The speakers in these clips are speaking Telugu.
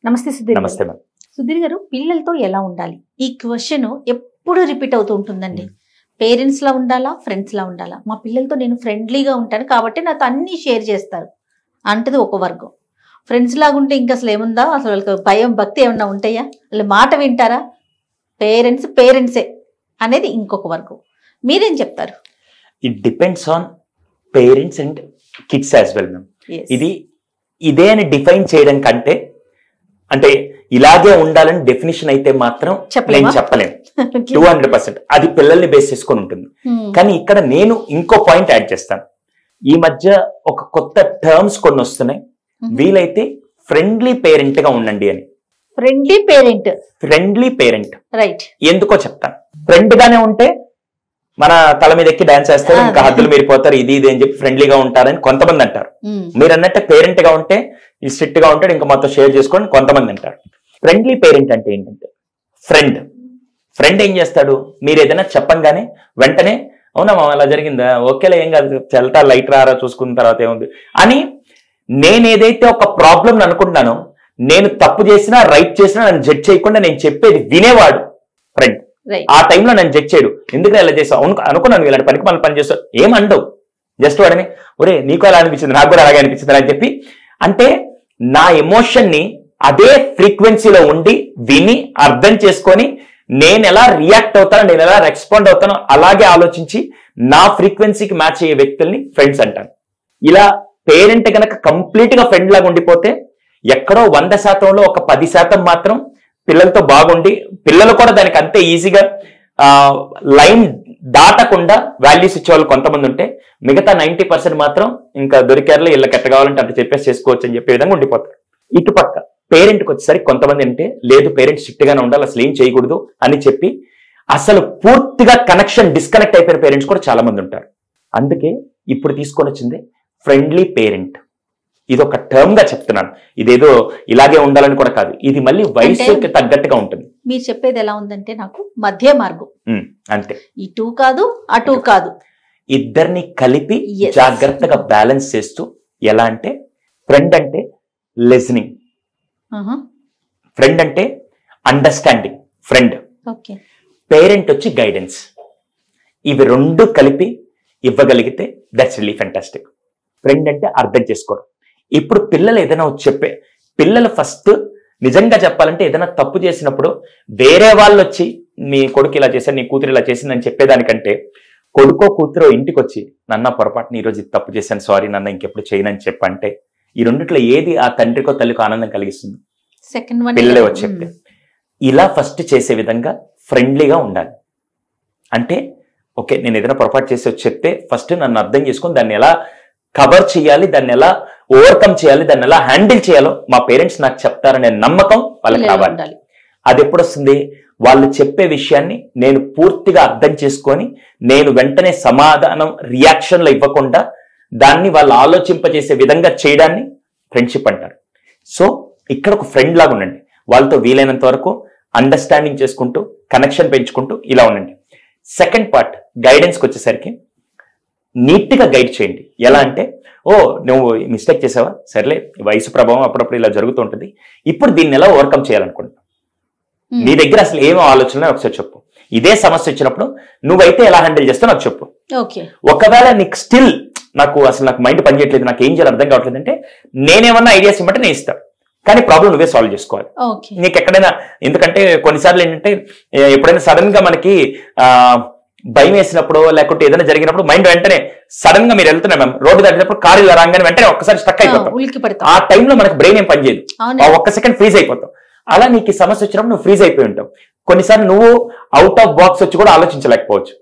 నమస్తే సుధీర్ గారు. నమస్తే మ్యామ్. సుధీర్ గారు, పిల్లలతో ఎలా ఉండాలి? ఈ క్వశ్చన్ ఎప్పుడు రిపీట్ అవుతూ ఉంటుందండి. పేరెంట్స్ లా ఉండాలా, ఫ్రెండ్స్ లా ఉండాలా? మా పిల్లలతో నేను ఫ్రెండ్లీగా ఉంటాను కాబట్టి నాతో అన్ని షేర్ చేస్తారు అంటది ఒక వర్గం. ఫ్రెండ్స్ లాగా ఉంటే ఇంకా అసలు ఏముందా? అసలు వాళ్ళకి భయం భక్తి ఏమన్నా ఉంటాయా? వాళ్ళు మాట వింటారా? పేరెంట్సే అనేది ఇంకొక వర్గం. మీరేం చెప్తారు? It depends on parents and kids as well ma'am. Yes. ఇదే అని డిఫైన్ చేయడం కంటే, అంటే ఇలాగే ఉండాలని డెఫినేషన్ అయితే మాత్రం చెప్పలేమా? నేను చెప్పలేను 200%. అది పిల్లల్ని బేస్ చేసుకొని ఉంటుంది. కానీ ఇక్కడ నేను ఇంకో పాయింట్ యాడ్ చేస్తాను. ఈ మధ్య ఒక కొత్త టర్మ్స్ కొన్ని వస్తున్నాయి. వీలైతే ఫ్రెండ్లీ పేరెంట్ గా ఉండండి అని. Friendly parent right. ఎందుకో చెప్తాను. ఫ్రెండ్ గానే ఉంటే మన తల మీద ఎక్కి డాన్స్ చేస్తారు, ఇంకా హద్దులు మీరిపోతారు, ఇది అని చెప్పి ఫ్రెండ్లీగా ఉంటారని కొంతమంది అంటారు. మీరు అన్నట్టు పేరెంట్ గా ఉంటే ఈ స్ట్రిక్ట్ గా ఉంటాడు, ఇంకా మొత్తం షేర్ చేసుకోండి కొంతమంది అంటారు. ఫ్రెండ్లీ పేరెంట్ అంటే ఏంటంటే, ఫ్రెండ్ ఏం చేస్తాడు, మీరు ఏదైనా చెప్పంగానే వెంటనే అవునా మా అలా జరిగిందా, ఓకేలా ఏం కాదు, చెల్తా లైట్ రారా చూసుకున్న తర్వాత ఏముంది అని, నేను ఏదైతే ఒక ప్రాబ్లం అనుకుంటున్నానో, నేను తప్పు చేసినా రైట్ చేసినా నన్ను జడ్జ్ చేయకుండా నేను చెప్పేది వినేవాడు ఫ్రెండ్. ఆ టైంలో నన్ను జడ్జ్ చేయడు, ఎందుకు ఇలా చేసావు అనుకున్నాను, ఇలాంటి పనికి మనం పని చేస్తావు ఏమండవు, జస్ట్ వాడని ఒరే నీకు అలా అనిపించింది నాకు కూడా అలాగే అనిపించింది అని చెప్పి, అంటే నా ఎమోషన్ ని అదే ఫ్రీక్వెన్సీలో ఉండి విని అర్థం చేసుకొని నేను ఎలా రియాక్ట్ అవుతానో, నేను ఎలా రెస్పాండ్ అవుతానో అలాగే ఆలోచించి నా ఫ్రీక్వెన్సీకి మ్యాచ్ అయ్యే వ్యక్తుల్ని ఫ్రెండ్స్ అంటాను. ఇలా పేరెంట్ కనుక కంప్లీట్ గా ఫ్రెండ్ లాగా ఉండిపోతే ఎక్కడో 100%లో ఒక 10% మాత్రం పిల్లలతో బాగుండి, పిల్లలు కూడా దానికి అంతే ఈజీగా లైన్ దాటకుండా వాల్యూస్ ఇచ్చేవాళ్ళు కొంతమంది ఉంటే, మిగతా 90% మాత్రం ఇంకా దొరికారులో ఇళ్ళకి ఎట్ట కావాలంటే అంత చెప్పేసి చేసుకోవచ్చు అని చెప్పే విధంగా ఉండిపోతారు. ఇటుపక్క పేరెంట్కి వచ్చేసరికి కొంతమంది అంటే లేదు పేరెంట్ స్ట్రిక్ట్ గానే ఉండాలి, అసలు ఏం చేయకూడదు అని చెప్పి అసలు పూర్తిగా కనెక్షన్ డిస్కనెక్ట్ అయిపోయిన పేరెంట్స్ కూడా చాలా మంది ఉంటారు. అందుకే ఇప్పుడు తీసుకొని వచ్చింది ఫ్రెండ్లీ పేరెంట్. ఇది ఒక టర్మ్ గా చెప్తున్నాను, ఇదేదో ఇలాగే ఉండాలని కూడా కాదు, ఇది మళ్ళీ వయసుకి తగ్గట్టుగా ఉంటుంది. మీరు చెప్పేది ఎలా ఉందంటే నాకు మధ్య మార్గం, అంతే, ఇటు కాదు అటు కాదు, ఇద్దరిని కలిపి జాగ్రత్తగా బ్యాలెన్స్ చేస్తూ. ఎలా అంటే ఫ్రెండ్ అంటే లిజనింగ్, ఫ్రెండ్ అంటే అండర్స్టాండింగ్, ఫ్రెండ్. పేరెంట్ వచ్చి గైడెన్స్. ఇవి రెండు కలిపి ఇవ్వగలిగితే దట్స్ రియల్లీ ఫెంటాస్టిక్. ఫ్రెండ్ అంటే అర్థం చేసుకోవడం. ఇప్పుడు పిల్లలు ఏదైనా చెప్పే, పిల్లలు ఫస్ట్ నిజంగా చెప్పాలంటే ఏదైనా తప్పు చేసినప్పుడు వేరే వాళ్ళు వచ్చి నీ కొడుకు ఇలా చేశాడు, నీ కూతురు ఇలా చేసిందని చెప్పేదానికంటే, కొడుకో కూతురో ఇంటికి వచ్చి నన్న పొరపాటున ఈరోజు ఇది తప్పు చేశాను, సారీ నన్న ఇంకెప్పుడు చేయనని చెప్పంటే, ఈ రెండిట్లో ఏది ఆ తండ్రికో తల్లికో ఆనందం కలిగిస్తుంది? పిల్లలే వచ్చి చెప్తే. ఇలా ఫస్ట్ చేసే విధంగా ఫ్రెండ్లీగా ఉండాలి. అంటే ఓకే నేను ఏదైనా పొరపాటు చేసి వచ్చి చెప్తే ఫస్ట్ నన్ను అర్థం చేసుకొని దాన్ని ఎలా కవర్ చేయాలి, దాన్ని ఎలా ఓవర్కమ్ చేయాలి, దాన్ని ఎలా హ్యాండిల్ చేయాలో మా పేరెంట్స్ నాకు చెప్తారనే నమ్మకం వాళ్ళకి రావాలి. అది ఎప్పుడు వస్తుంది? వాళ్ళు చెప్పే విషయాన్ని నేను పూర్తిగా అర్థం చేసుకొని నేను వెంటనే సమాధానం రియాక్షన్లు ఇవ్వకుండా దాన్ని వాళ్ళు ఆలోచింపజేసే విధంగా చేయడాన్ని ఫ్రెండ్షిప్ అంటారు. సో ఇక్కడ ఒక ఫ్రెండ్ లాగా ఉండండి, వాళ్ళతో వీలైనంత వరకు అండర్స్టాండింగ్ చేసుకుంటూ కనెక్షన్ పెంచుకుంటూ ఇలా ఉండండి. సెకండ్ పార్ట్ గైడెన్స్కి వచ్చేసరికి నీట్ గా గైడ్ చేయండి. ఎలా అంటే, ఓ నువ్వు మిస్టేక్ చేసావా, సర్లే వయసు ప్రభావం అప్పుడప్పుడు ఇలా జరుగుతూ ఉంటుంది, ఇప్పుడు దీన్ని ఎలా ఓవర్కమ్ చేయాలనుకుంటున్నావు, నీ దగ్గర అసలు ఏమో ఆలోచన ఒకసారి చెప్పు, ఇదే సమస్య వచ్చినప్పుడు నువ్వైతే ఎలా హ్యాండిల్ చేస్తావు నాకు చెప్పు. ఒకవేళ నీకు స్టిల్ నాకు మైండ్ పనిచేయట్లేదు, నాకు ఏం చేయాలి అర్థం కావట్లేదు అంటే, నేనేమన్నా ఐడియాస్ ఇవ్వమంటే నేను ఇస్తాను, కానీ ప్రాబ్లం నువ్వే సాల్వ్ చేసుకోవాలి. నీకు ఎక్కడైనా, ఎందుకంటే కొన్నిసార్లు ఏంటంటే ఎప్పుడైనా సడన్ గా మనకి భయం వేసినప్పుడు లేకుంటే ఏదైనా జరిగినప్పుడు మైండ్ వెంటనే సడన్ గా మీరు వెళ్తున్నాం మ్యామ్ రోడ్డు దాటినప్పుడు కారు ఇలా రాగానే వెంటనే ఒక్కసారి స్టక్ అయిపోతాం. ఆ టైంలో మనకు బ్రెయిన్ ఏం పనిచేయదు, ఒక్క సెకండ్ ఫ్రీజ్ అయిపోతాం. అలా నీకు ఈ సమస్య వచ్చినప్పుడు నువ్వు ఫ్రీజ్ అయిపోయి ఉంటావు. కొన్నిసార్లు నువ్వు అవుట్ ఆఫ్ బాక్స్ వచ్చి కూడా ఆలోచించలేకపోవచ్చు.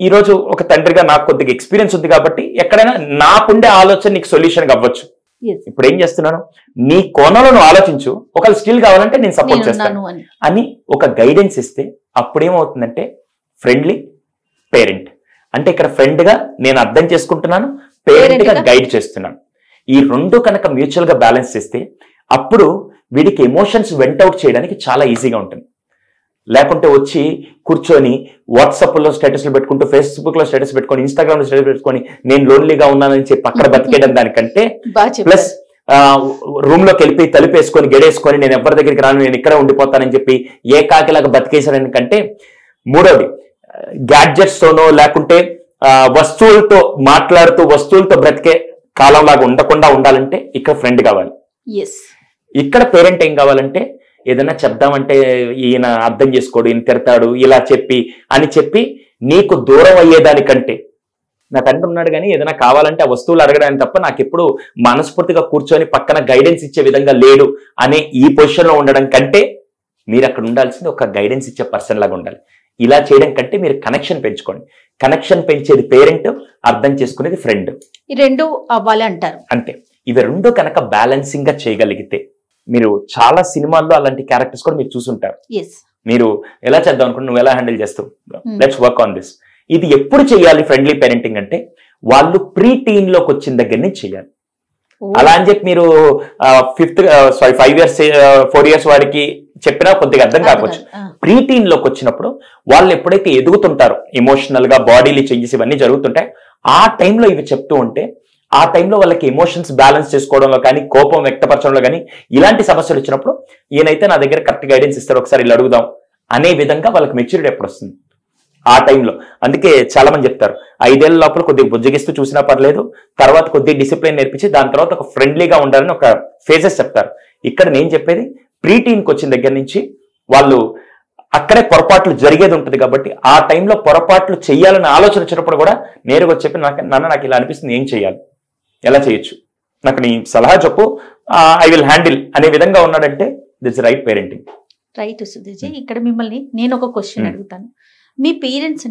ఈ రోజు ఒక తండ్రిగా నాకు కొద్దిగా ఎక్స్పీరియన్స్ ఉంది కాబట్టి ఎక్కడైనా నాకుండే ఆలోచన నీకు సొల్యూషన్ అవ్వచ్చు. ఇప్పుడు ఏం చేస్తున్నాను, నీ కోణంలో నువ్వు ఆలోచించు, ఒకవేళ స్టిల్ కావాలంటే నేను సపోర్ట్ చేస్తాను అని ఒక గైడెన్స్ ఇస్తే అప్పుడేమవుతుందంటే ఫ్రెండ్లీ పేరెంట్. అంటే ఇక్కడ ఫ్రెండ్ గా నేను అర్థం చేసుకుంటున్నాను, పేరెంట్ గా గైడ్ చేస్తున్నాను. ఈ రెండు కనుక మ్యూచువల్ గా బ్యాలెన్స్ చేస్తే అప్పుడు వీడికి ఎమోషన్స్ వెంట్ అవుట్ చేయడానికి చాలా ఈజీగా ఉంటుంది. లేకుంటే వచ్చి కూర్చొని వాట్సాప్ లో స్టేటస్లు పెట్టుకుంటూ, ఫేస్బుక్ లో స్టేటస్ పెట్టుకొని, ఇన్స్టాగ్రామ్ లో స్టేటస్ పెట్టుకొని నేను లోన్లీగా ఉన్నానని చెప్పి అక్కడ బతికేయడం దానికంటే, ప్లస్ రూమ్ లోకి వెళ్ళి తలుపేసుకొని గెడేసుకొని నేను ఎవరి దగ్గరికి రాను, నేను ఇక్కడ ఉండిపోతానని చెప్పి ఏకాకిలాగా బతికేశారని కంటే, మూడోది గ్యాడ్జెట్స్ తోనో లేకుంటే వస్తువులతో మాట్లాడుతూ వస్తువులతో బ్రతికే కాలంలాగా ఉండకుండా ఉండాలంటే ఇక్కడ ఫ్రెండ్ కావాలి. ఇక్కడ పేరెంట్ ఏం కావాలంటే ఏదైనా చెప్దామంటే ఈయన అర్థం చేసుకోడు, ఈయన తిడతాడు ఇలా చెప్పి నీకు దూరం అయ్యేదానికంటే, నా తండ్రి ఉన్నాడు కానీ ఏదైనా కావాలంటే ఆ వస్తువులు అడగడానికి తప్ప నాకు ఎప్పుడు మనస్ఫూర్తిగా కూర్చొని పక్కన గైడెన్స్ ఇచ్చే విధంగా లేడు అనే ఈ పొజిషన్ లో ఉండడం కంటే మీరు అక్కడ ఉండాల్సింది ఒక గైడెన్స్ ఇచ్చే పర్సన్ లాగా ఉండాలి. ఇలా చేయడం కంటే మీరు కనెక్షన్ పెంచుకోండి. కనెక్షన్ పెంచేది పేరెంట్, అర్థం చేసుకునేది ఫ్రెండ్. ఈ రెండు అవ్వాలి అంటారు. అంతే. ఇవి రెండు కనుక బ్యాలెన్సింగ్ గా చేయగలిగితే, మీరు చాలా సినిమాల్లో అలాంటి క్యారెక్టర్స్ కూడా మీరు చూసుంటారు. మీరు ఎలా చేద్దాం అనుకుంటే నువ్వు ఎలా హ్యాండిల్ చేస్తావు, లెట్స్ వర్క్ ఆన్ దిస్. ఇది ఎప్పుడు చేయాలి ఫ్రెండ్లీ పేరెంటింగ్ అంటే, వాళ్ళు ప్రీ టీన్ లోకి వచ్చిన దగ్గర నుంచి చేయాలి. అలా అని చెప్పి మీరు 5 years 4 years వాడికి చెప్పినా కొద్దిగా అర్థం కాకపోవచ్చు. ప్రీ టీన్ లోకి వచ్చినప్పుడు వాళ్ళు ఎప్పుడైతే ఎదుగుతుంటారో ఎమోషనల్ గా, బాడీలీ చేంజెస్ ఇవన్నీ జరుగుతుంటాయి, ఆ టైంలో ఇవి చెప్తూ ఉంటే ఆ టైంలో వాళ్ళకి ఎమోషన్స్ బ్యాలెన్స్ చేసుకోవడంలో కానీ, కోపం వ్యక్తపరచడంలో కానీ ఇలాంటి సమస్యలు వచ్చినప్పుడు ఈయనైతే నా దగ్గర కరెక్ట్ గైడెన్స్ ఇస్తాడు, ఒకసారి ఇలా అడుగుదాం అనే విధంగా వాళ్ళకి మెచ్యూరిటీ ఎప్పుడు వస్తుంది ఆ టైంలో. అందుకే చాలా మంది చెప్తారు 5 ఏళ్ల లోపల కొద్దిగా బుజ్జగిస్తూ చూసినా పర్లేదు, తర్వాత కొద్దిగా డిసిప్లిన్ నేర్పించి దాని తర్వాత ఒక ఫ్రెండ్లీగా ఉండాలని ఒక ఫేజెస్ చెప్తారు. ఇక్కడ నేను చెప్పేది ప్రీ టీన్కి వచ్చిన దగ్గర నుంచి వాళ్ళు అక్కడే పొరపాట్లు జరిగేది ఉంటుంది కాబట్టి ఆ టైంలో పొరపాట్లు చేయాలని ఆలోచన వచ్చినప్పుడు కూడా నేరుగా చెప్పి నాకు ఇలా అనిపిస్తుంది, ఏం చేయాలి, ఎలా చేయొచ్చు, నాకు నీ సలహా చెప్పు, ఐ విల్ హ్యాండిల్ అనే విధంగా ఉన్నాడంటే దిస్ రైట్ పేరెంటింగ్. రైట్ సుధీర్జీ. ఇక్కడ మిమ్మల్ని నేను ఒక క్వశ్చన్ అడుగుతాను. మీ పేరెంట్స్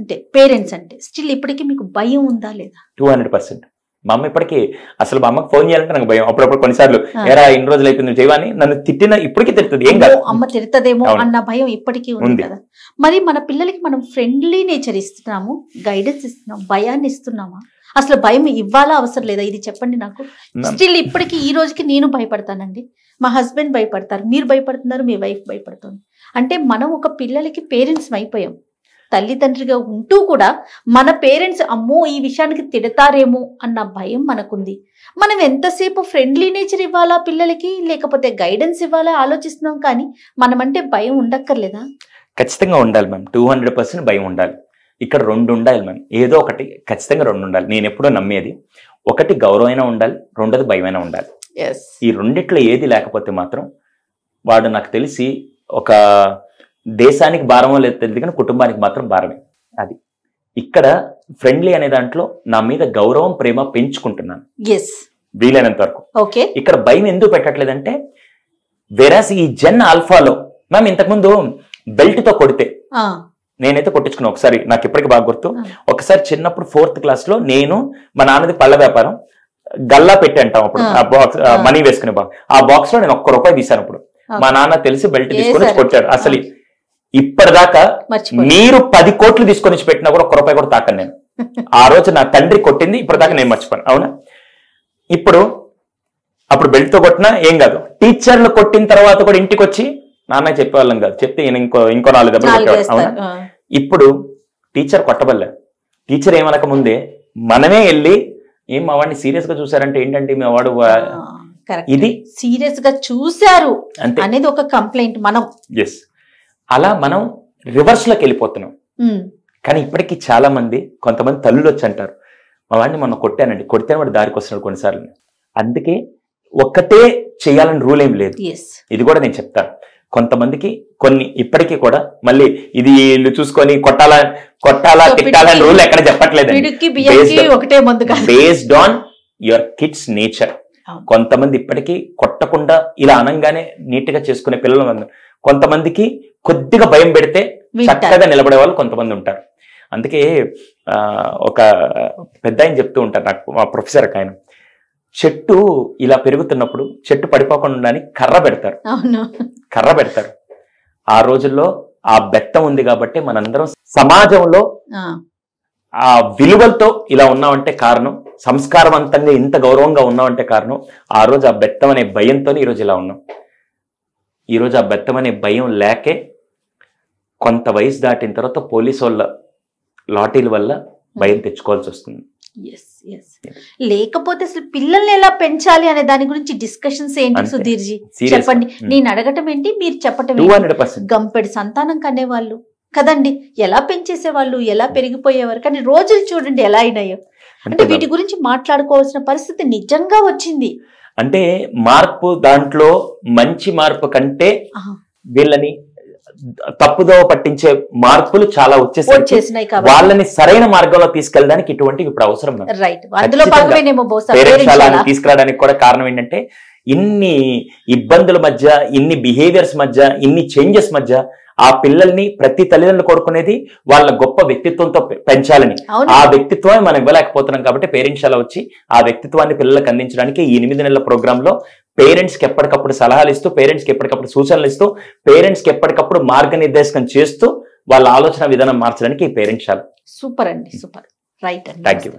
అంటే స్టిల్ ఇప్పటికీ మీకు భయం ఉందా లేదా? 200%. మా అమ్మ ఇప్పటికీ అసలు మా అమ్మకి ఫోన్ చేయాలంటే నాకు భయం. అప్పుడప్పుడు కొన్నిసార్లు ఎరా ఇన్ని రోజులు అయిపోయింది చేయవని నన్ను తిట్టిన ఇప్పటికీ తిడుతుంది. ఏం కాదు, అమ్మ తిడతదేమో అన్న భయం ఇప్పటికీ ఉంది కదా. మరి మన పిల్లలకి మనం ఫ్రెండ్లీ నేచర్ ఇస్తున్నాము, గైడెన్స్ ఇస్తున్నాం, భయాన్ని ఇస్తున్నామా? అసలు భయం ఇవ్వాలా అవసరం లేదా? ఇది చెప్పండి నాకు. స్టిల్ ఇప్పటికీ ఈ రోజుకి నేను భయపడతానండి, మా హస్బెండ్ భయపడతారు, మీరు భయపడుతున్నారు, మీ వైఫ్ భయపడుతుంది. అంటే మనం ఒక పిల్లలకి పేరెంట్స్ అయిపోయాం. తల్లిదండ్రిగా ఉంటూ కూడా మన పేరెంట్స్ అమ్మో ఈ విషయానికి తిడతారేమో అన్న భయం మనకుంది. మనం ఎంతసేపు ఫ్రెండ్లీ నేచర్ ఇవ్వాలా పిల్లలకి, లేకపోతే గైడెన్స్ ఇవ్వాలా ఆలోచిస్తున్నాం. కానీ మనమంటే భయం ఉండక్కర్లేదా? ఖచ్చితంగా ఉండాలి మ్యామ్. 200% భయం ఉండాలి. ఇక్కడ 2 ఉండాలి మ్యామ్. ఏదో ఒకటి ఖచ్చితంగా 2 ఉండాలి. నేను ఎప్పుడూ నమ్మేది, ఒకటి గౌరవమైనా ఉండాలి, రెండోది భయమైనా ఉండాలి. ఈ రెండిట్లో ఏది లేకపోతే మాత్రం వాడు నాకు తెలిసి ఒక దేశానికి భారమో లేదు తెలియదు కానీ కుటుంబానికి మాత్రం భారమే. అది ఇక్కడ ఫ్రెండ్లీ అనే దాంట్లో నా మీద గౌరవం, ప్రేమ పెంచుకుంటున్నాను వీలైనంత వరకు. ఇక్కడ భయం ఎందుకు పెట్టట్లేదంటే, వెరాస్ ఈ జెన్ ఆల్ఫాలో మ్యామ్ ఇంతకుముందు బెల్ట్ తో కొడితే నేనైతే కొట్టించుకున్నా ఒకసారి, నాకు ఇప్పటికీ బాగా గుర్తు. ఒకసారి చిన్నప్పుడు 4th class లో నేను మా నాన్నది పళ్ళ వ్యాపారం, గల్లా పెట్టి అంటాం అప్పుడు, ఆ బాక్స్ మనీ వేసుకునే బాక్స్, ఆ బాక్స్ లో నేను ₹1 తీశాను. అప్పుడు మా నాన్న తెలిసి బెల్ట్ తీసుకొని కొట్టాడు. అసలు ఇప్పటిదాకా మీరు 10 కోట్లు తీసుకొని పెట్టినా కూడా ₹1 కూడా తాకను నేను. ఆ రోజు నా తండ్రి కొట్టింది ఇప్పటిదాకా నేను మర్చిపోను. అవునా? అప్పుడు బెల్ట్ తో కొట్టినా ఏం కాదు. టీచర్లు కొట్టిన తర్వాత కూడా ఇంటికి వచ్చి నాన్న చెప్పేవాళ్ళం కాదు, చెప్తే ఈయన ఇంకో 4 దెబ్బలు కొట్టేవాడు. అవునా? ఇప్పుడు టీచర్ కొట్టబల్లే, టీచర్ ఏమనక ముందే మనమే వెళ్ళి ఏం మా వాడిని సీరియస్ గా చూసారంటే ఏంటంటే మీ వాడు ఇది సీరియస్ గా చూశారు అనేది ఒక కంప్లైంట్. మనం అలా మనం రివర్స్ లోకి వెళ్ళిపోతున్నాం. కానీ ఇప్పటికీ చాలా మంది, కొంతమంది తల్లులు వచ్చి అంటారు మా వాడిని మొన్న కొట్టానండి, కొడితే వాడు దారికి వస్తున్నాడు కొన్నిసార్లు. అందుకే ఒక్కటే చేయాలని రూల్ ఏం లేదు. ఇది కూడా నేను చెప్తాను. కొంతమందికి కొన్ని ఇప్పటికీ కూడా మళ్ళీ ఇది వీళ్ళు చూసుకొని కొట్టాలా తిట్టాలని రూల్ ఎక్కడ చెప్పట్లేదండి. Based on your kids nature. కొంతమంది ఇప్పటికీ కొట్టకుండా ఇలా అనంగానే నీట్ గా చేసుకునే పిల్లలు ఉన్నారు. కొంతమందికి కొద్దిగా భయం పెడితే చక్కగా నిలబడే వాళ్ళు కొంతమంది ఉంటారు. అందుకే ఒక పెద్ద ఆయన చెప్తూ ఉంటారు నాకు, మా ప్రొఫెసర్ ఆయన, చెట్టు ఇలా పెరుగుతున్నప్పుడు చెట్టు పడిపోకుండా కర్ర పెడతారు. ఆ రోజుల్లో ఆ బెత్తం ఉంది కాబట్టి మనందరం సమాజంలో ఆ విలువలతో ఇలా ఉన్నామంటే కారణం, సంస్కారవంతంగా ఇంత గౌరవంగా ఉన్నామంటే కారణం ఆ రోజు ఆ బెత్తం అనే భయంతో ఈరోజు ఇలా ఉన్నాం. ఈరోజు ఆ బెత్తం అనే భయం లేకే కొంత వయసు దాటిన తర్వాత పోలీసు వాళ్ళ లాఠీల వల్ల భయం తెచ్చుకోవాల్సి వస్తుంది. Yes yes. లేకపోతే అసలు పిల్లల్ని ఎలా పెంచాలి అనే దాని గురించి డిస్కషన్స్ ఏంటి అంతే. సుధీర్జీ? Seriously. చెప్పండి. నేను అడగటం ఏంటి, మీరు చెప్పటం ఏంటి? 200%. గంపెడి సంతానం కనేవాళ్ళు కదండి, ఎలా పెంచేసేవాళ్ళు, ఎలా పెరిగిపోయేవారు. కానీ రోజులు చూడండి ఎలా అయినాయో. అంటే వీటి గురించి మాట్లాడుకోవాల్సిన పరిస్థితి నిజంగా వచ్చింది. అంటే మార్పు దాంట్లో మంచి మార్పు కంటే వీళ్ళని తప్పుదోవ పట్టించే మార్పులు చాలా వచ్చేసినాయి కాబట్టి వాళ్ళని సరైన మార్గంలో తీసుకెళ్ళడానికి ఇటువంటి ఇప్పుడు అవసరం. రైట్, అందులో భాగమేనేమో బహుశా పేరెంట్స్ తీసుకురావడానికి కూడా కారణం ఏంటంటే ఇన్ని ఇబ్బందుల మధ్య, ఇన్ని బిహేవియర్స్ మధ్య, ఇన్ని చేంజెస్ మధ్య ఆ పిల్లల్ని ప్రతి తల్లిదండ్రులు కోరుకునేది వాళ్ళ గొప్ప వ్యక్తిత్వంతో పెంచాలని. ఆ వ్యక్తిత్వాన్ని మనం ఇవ్వలేకపోతున్నాం కాబట్టి పేరెంట్స్ అలా వచ్చి ఆ వ్యక్తిత్వాన్ని పిల్లలకు అందించడానికి ఈ 8 నెలల ప్రోగ్రామ్ లో పేరెంట్స్ కి ఎప్పటికప్పుడు సలహాలు ఇస్తూ, పేరెంట్స్ కి ఎప్పటికప్పుడు సూచనలు ఇస్తూ, పేరెంట్స్ కి ఎప్పటికప్పుడు మార్గనిర్దేశం చేస్తూ వాళ్ళ ఆలోచన విధానం మార్చడానికి ఈ పేరెంట్స్. సూపర్ అండి, సూపర్. రైట్ అండి. Thank you.